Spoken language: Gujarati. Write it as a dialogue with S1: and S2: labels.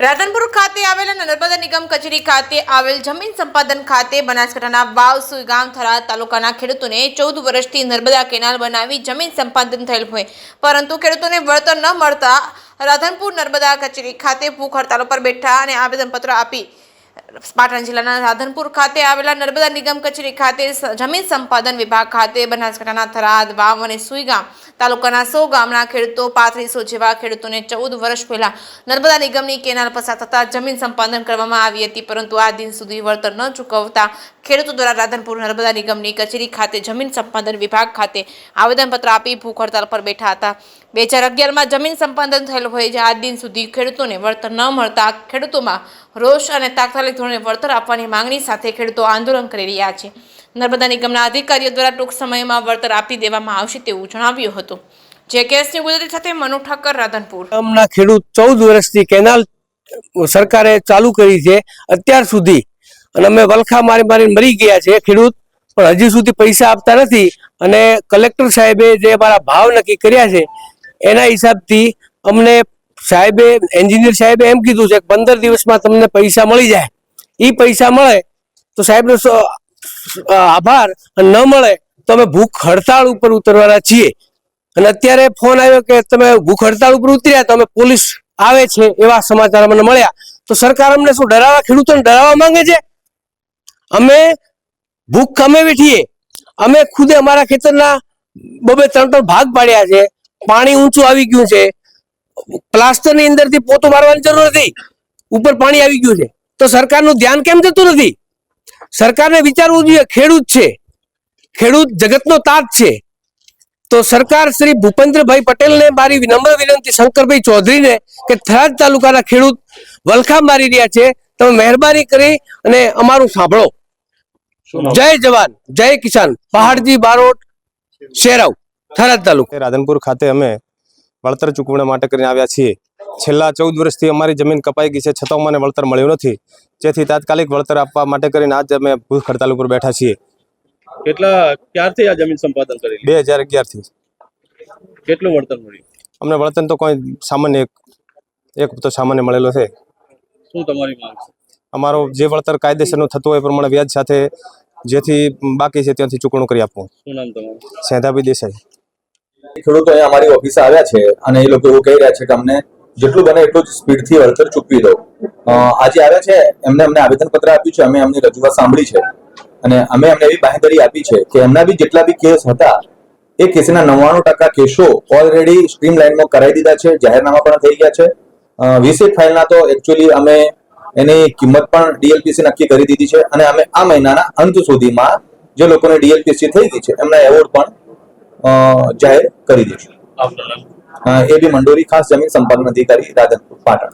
S1: રાધનપુર ખાતે આવેલા નર્મદા નિગમ કચેરી ખાતે આવેલ જમીન સંપાદન ખાતે બનાસકાંઠાના વાવ સુઈગામ થરાદ તાલુકાના ખેડૂતોને 14 વર્ષથી નર્મદા કેનાલ બનાવી જમીન સંપાદન થયેલ હોય, પરંતુ ખેડૂતોને વળતર ન મળતા રાધનપુર નર્મદા કચેરી ખાતે ભૂખ હડતાલ પર બેઠા અને આવેદનપત્ર આપી પાટણ જિલ્લાના રાધનપુર ખાતે આવેલા નર્મદા નિગમ કચેરી ખાતે જમીન સંપાદન વિભાગ ખાતે બનાસકાંઠાના થરાદ વાવ અને સુઈગામ તાલુકાના 100 ગામના ખેડૂતો 3500 જેવા ખેડૂતોને 14 વર્ષ પહેલા નર્મદા નિગમની કેનાલ પસાર થતા જમીન સંપાદન કરવામાં આવી હતી, પરંતુ આ દિન સુધી વળતર ન ચૂકવતા ખેડૂતો દ્વારા રાધનપુર નર્મદા નિગમની કચેરી ખાતે જમીન સંપાદન વિભાગ ખાતે આવેદનપત્ર આપી ભૂખ હડતાલ પર બેઠા હતા। 2011માં જમીન સંપાદન થયેલ હોય જે આજ દિન સુધી ખેડૂતોને વળતર ન મળતા ખેડૂતોમાં રોષ અને તાત્કાલિક ધોરણે વળતર આપવાની માંગણી સાથે ખેડૂતો આંદોલન કરી રહ્યા છે। નર્મદા નિગમના અધિકારીઓ દ્વારા ટૂંક સમયમાં વળતર આપી દેવામાં આવશે તેવું જણાવ્યું હતું। જે કેસની ગુજરાતી સાથે મનુ ઠક્કર, રાધનપુર।
S2: ગામના ખેડૂત 14 વર્ષથી કેનાલ સરકારે ચાલુ કરી છે અત્યાર સુધી, અને અમે વલખા મારી મરી ગયા છે ખેડૂત, પણ હજી સુધી પૈસા આપતા નથી। અને કલેક્ટર સાહેબે જે અમારા ભાવ નક્કી કર્યા છે એના હિસાબથી અમને સાહેબે એન્જિનિયર સાહેબે એમ કીધું છે કે 15 દિવસમાં તમને પૈસા મળી જાય। એ પૈસા મળે તો સાહેબનો આભાર, ન મળે તો અમે ભૂખ હડતાળ ઉપર ઉતરવાના છીએ। અને અત્યારે ફોન આવ્યો કે તમે ભૂખ હડતાળ ઉપર ઉતર્યા તો અમે પોલીસ આવે છે એવા સમાચાર અમને મળ્યા। તો સરકાર અમને શું ડરાવવા, ખેડૂતોને ડરાવવા માંગે છે? અમે ભૂખ અમે વેઠીએ, અમે ખુદે અમારા ખેતરના 2-3 ભાગ પાડ્યા છે, પાણી ઊંચું આવી ગયું છે, પ્લાસ્ટરની અંદરથી પોતું મારવાની જરૂર નથી, ઉપર પાણી આવી ગયું છે, તો સરકારનું ધ્યાન કેમ જતું નથી? સરકારને વિચારવું જોઈએ, ખેડૂત છે, ખેડૂત જગતનો તાજ છે। તો સરકાર શ્રી ભૂપેન્દ્રભાઈ પટેલને મારી વિનમ્ર વિનંતી, શંકરભાઈ ચૌધરીને, કે થરાદ તાલુકાના ખેડૂત વલખા મારી રહ્યા છે, તમે મહેરબાની કરી અને અમારું સાંભળો। જય જવાન જય કિસાન, પહાડજી બારોટ, શેરાવ, થરાદ તાલુકા।
S3: રાધનપુર ખાતે અમે વળતર ચૂકવણા માટે કરીને આવ્યા છીએ। છેલ્લા 14 વર્ષથી અમારી જમીન કપાઈ ગઈ છે, છતાં મને વળતર મળ્યું નથી, જેથી તાત્કાલિક વળતર આપવા માટે કરીને આજ અમે ભૂખ હડતાલ ઉપર બેઠા છીએ।
S4: ક્યારથી આ જમીન સંપાદન કરી?
S3: 2011 થી।
S4: કેટલું વળતર મળ્યું?
S3: અમને વળતર તો કોઈ સામાન્ય એક તો સામાન્ય મળેલો છે।
S4: શું તમારી માંગ છે?
S3: અમારો જે વળતર કાયદેસરનું થતું હોય એ પ્રમાણે વ્યાજ સાથે જેથી બાકી છે ત્યાંથી ચૂકવણું કરી આપવું।
S4: શું નામ તમારું?
S3: સેંધાભાઈ દેસાઈ।
S5: ખેડૂતો અહીંયા અમારી ઓફિસે આવ્યા છે અને એ લોકો એવું કહી રહ્યા છે કે અમને જેટલું બને એટલું જ સ્પીડથી વળતર ચૂકવી દો। આજે આવ્યા છે, અમને આવેદનપત્ર આપ્યું છે, અમે એમની રજૂઆત સાંભળી છે અને અમે એમને એવી બાંહેધરી આપી છે કે એમના બી જેટલા બી કેસ હતા એ કેસના 99% કેસો ઓલરેડી સ્ટ્રીમલાઇનમાં કરાવી દીધા છે, જાહેરનામા પણ થઈ ગયા છે। 20 ફાઇલના તો એકચ્યુઅલી અમે એની કિંમત પણ ડીએલપીસી નક્કી કરી દીધી છે અને અમે આ મહિનાના અંત સુધીમાં જે લોકોને ડીએલપીસી થઈ ગઈ છે એમના એવોર્ડ પણ જાહેર કરી દઈશું। એ બી મંડોરી, ખાસ જમીન સંપાદન અધિકારી, રાધનપુર, પાટણ।